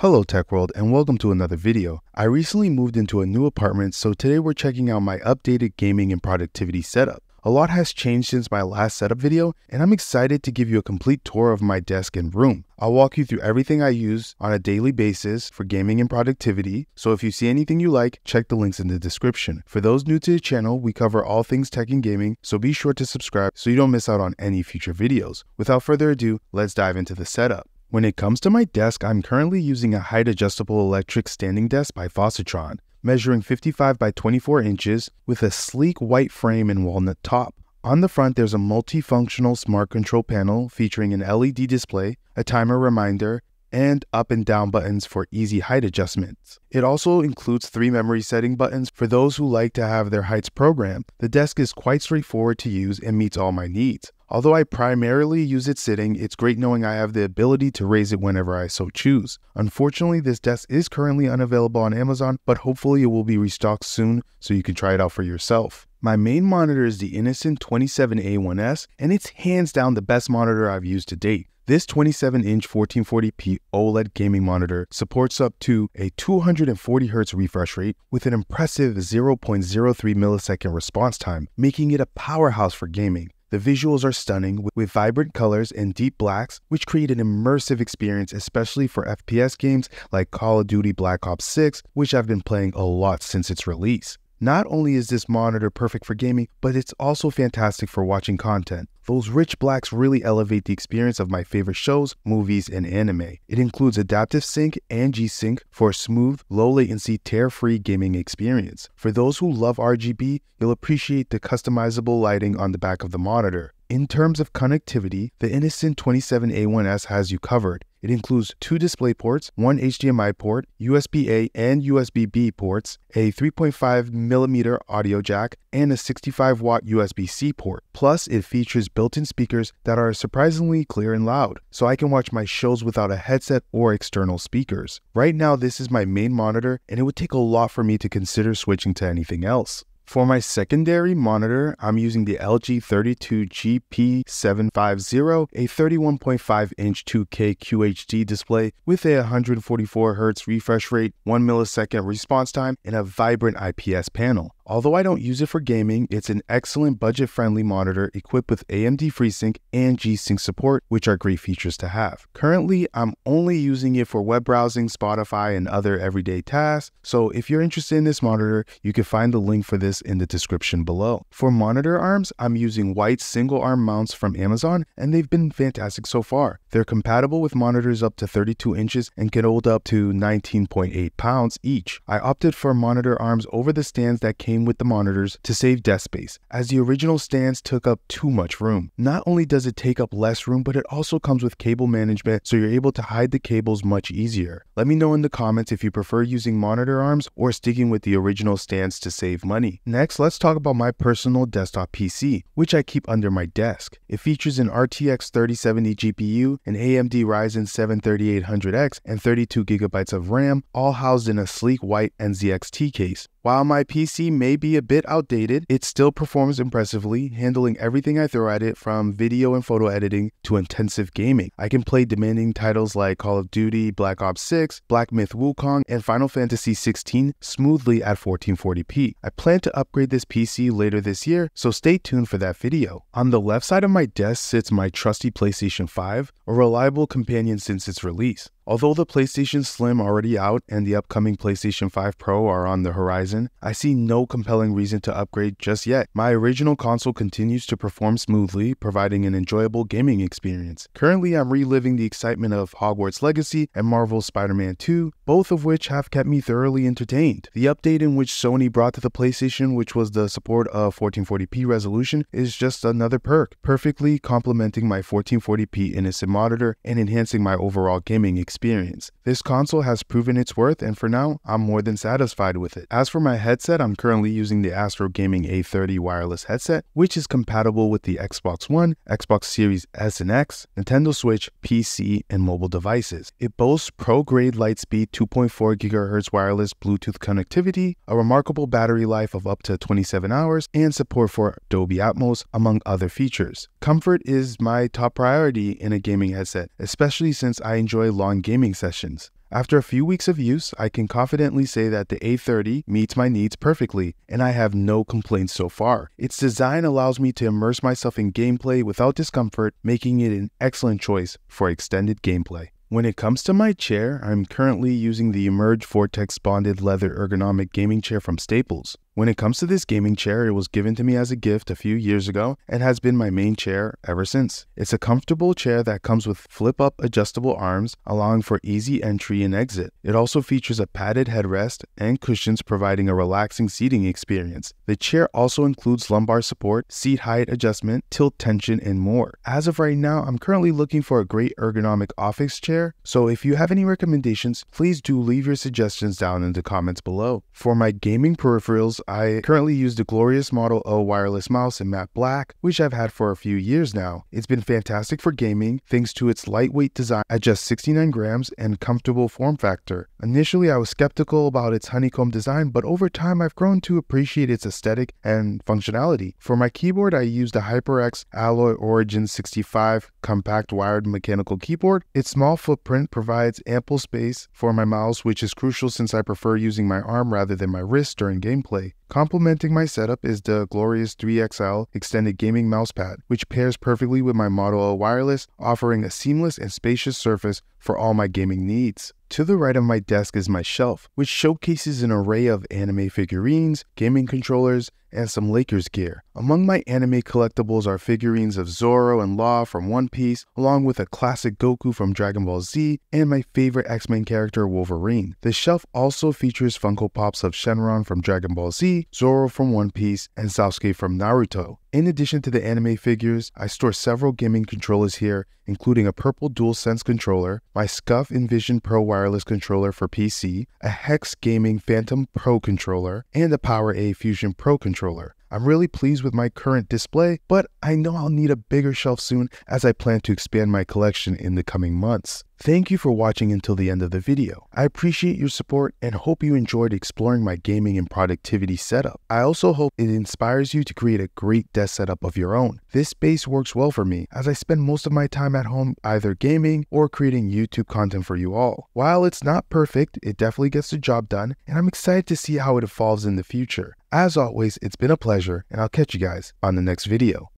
Hello Tech World and welcome to another video. I recently moved into a new apartment, so today we're checking out my updated gaming and productivity setup. A lot has changed since my last setup video, and I'm excited to give you a complete tour of my desk and room. I'll walk you through everything I use on a daily basis for gaming and productivity, so if you see anything you like, check the links in the description. For those new to the channel, we cover all things tech and gaming, so be sure to subscribe so you don't miss out on any future videos. Without further ado, let's dive into the setup. When it comes to my desk, I'm currently using a height adjustable electric standing desk by Fositron, measuring 55 by 24 inches with a sleek white frame and walnut top. On the front, there's a multifunctional smart control panel featuring an LED display, a timer reminder, and up and down buttons for easy height adjustments. It also includes 3 memory setting buttons for those who like to have their heights programmed. The desk is quite straightforward to use and meets all my needs. Although I primarily use it sitting, it's great knowing I have the ability to raise it whenever I so choose. Unfortunately, this desk is currently unavailable on Amazon, but hopefully it will be restocked soon so you can try it out for yourself. My main monitor is the Innocent 27A1S, and it's hands down the best monitor I've used to date. This 27-inch 1440p OLED gaming monitor supports up to a 240Hz refresh rate with an impressive 0.03 millisecond response time, making it a powerhouse for gaming. The visuals are stunning with vibrant colors and deep blacks, which create an immersive experience, especially for FPS games like Call of Duty Black Ops 6, which I've been playing a lot since its release. Not only is this monitor perfect for gaming, but it's also fantastic for watching content. Those rich blacks really elevate the experience of my favorite shows, movies, and anime. It includes Adaptive Sync and G-Sync for a smooth, low-latency, tear-free gaming experience. For those who love RGB, you'll appreciate the customizable lighting on the back of the monitor. In terms of connectivity, the Innocent 27A1S has you covered. It includes 2 display ports, 1 HDMI port, USB-A and USB-B ports, a 3.5mm audio jack, and a 65-watt USB-C port. Plus, it features built-in speakers that are surprisingly clear and loud, so I can watch my shows without a headset or external speakers. Right now, this is my main monitor, and it would take a lot for me to consider switching to anything else. For my secondary monitor, I'm using the LG 32GP750, a 31.5-inch 2K QHD display with a 144Hz refresh rate, 1 millisecond response time, and a vibrant IPS panel. Although I don't use it for gaming, it's an excellent budget-friendly monitor equipped with AMD FreeSync and G-Sync support, which are great features to have. Currently, I'm only using it for web browsing, Spotify, and other everyday tasks, so if you're interested in this monitor, you can find the link for this in the description below. For monitor arms, I'm using white single-arm mounts from Amazon, and they've been fantastic so far. They're compatible with monitors up to 32 inches and can hold up to 19.8 pounds each. I opted for monitor arms over the stands that came with the monitors to save desk space, as the original stands took up too much room. Not only does it take up less room, but it also comes with cable management, so you're able to hide the cables much easier. Let me know in the comments if you prefer using monitor arms or sticking with the original stands to save money. Next, let's talk about my personal desktop PC, which I keep under my desk. It features an RTX 3070 GPU, an AMD Ryzen 7 3800X, and 32GB of RAM, all housed in a sleek white NZXT case. While my PC may be a bit outdated, it still performs impressively, handling everything I throw at it from video and photo editing to intensive gaming. I can play demanding titles like Call of Duty, Black Ops 6, Black Myth Wukong, and Final Fantasy 16 smoothly at 1440p. I plan to upgrade this PC later this year, so stay tuned for that video. On the left side of my desk sits my trusty PlayStation 5, a reliable companion since its release. Although the PlayStation Slim already out and the upcoming PlayStation 5 Pro are on the horizon, I see no compelling reason to upgrade just yet. My original console continues to perform smoothly, providing an enjoyable gaming experience. Currently, I'm reliving the excitement of Hogwarts Legacy and Marvel's Spider-Man 2, both of which have kept me thoroughly entertained. The update in which Sony brought to the PlayStation, which was the support of 1440p resolution, is just another perk, perfectly complementing my 1440p Innocent monitor and enhancing my overall gaming experience. This console has proven its worth, and for now, I'm more than satisfied with it. As for my headset, I'm currently using the Astro Gaming A30 wireless headset, which is compatible with the Xbox One, Xbox Series S and X, Nintendo Switch, PC, and mobile devices. It boasts pro-grade Lightspeed 2.4 GHz wireless Bluetooth connectivity, a remarkable battery life of up to 27 hours, and support for Dolby Atmos, among other features. Comfort is my top priority in a gaming headset, especially since I enjoy long gaming sessions. After a few weeks of use, I can confidently say that the A30 meets my needs perfectly, and I have no complaints so far. Its design allows me to immerse myself in gameplay without discomfort, making it an excellent choice for extended gameplay. When it comes to my chair, I'm currently using the Emerge Vortex bonded leather ergonomic gaming chair from Staples. When it comes to this gaming chair, it was given to me as a gift a few years ago and has been my main chair ever since. It's a comfortable chair that comes with flip-up adjustable arms, allowing for easy entry and exit. It also features a padded headrest and cushions, providing a relaxing seating experience. The chair also includes lumbar support, seat height adjustment, tilt tension, and more. As of right now, I'm currently looking for a great ergonomic office chair, so if you have any recommendations, please do leave your suggestions down in the comments below. For my gaming peripherals, I currently use the Glorious Model O wireless mouse in matte black, which I've had for a few years now. It's been fantastic for gaming thanks to its lightweight design at just 69 grams and comfortable form factor. Initially, I was skeptical about its honeycomb design, but over time I've grown to appreciate its aesthetic and functionality. For my keyboard, I used a HyperX Alloy Origin 65 compact wired mechanical keyboard. Its small footprint provides ample space for my mouse, which is crucial since I prefer using my arm rather than my wrist during gameplay. Complementing my setup is the Glorious 3XL extended gaming mousepad, which pairs perfectly with my Model O wireless, offering a seamless and spacious surface for all my gaming needs. To the right of my desk is my shelf, which showcases an array of anime figurines, gaming controllers, and some Lakers gear. Among my anime collectibles are figurines of Zoro and Law from One Piece, along with a classic Goku from Dragon Ball Z, and my favorite X-Men character Wolverine. The shelf also features Funko Pops of Shenron from Dragon Ball Z, Zoro from One Piece, and Sasuke from Naruto. In addition to the anime figures, I store several gaming controllers here, including a purple DualSense controller, my SCUF Envision Pro wireless controller for PC, a Hex Gaming Phantom Pro controller, and a PowerA Fusion Pro controller. I'm really pleased with my current display, but I know I'll need a bigger shelf soon as I plan to expand my collection in the coming months. Thank you for watching until the end of the video. I appreciate your support and hope you enjoyed exploring my gaming and productivity setup. I also hope it inspires you to create a great desk setup of your own. This space works well for me as I spend most of my time at home either gaming or creating YouTube content for you all. While it's not perfect, it definitely gets the job done, and I'm excited to see how it evolves in the future. As always, it's been a pleasure, and I'll catch you guys on the next video.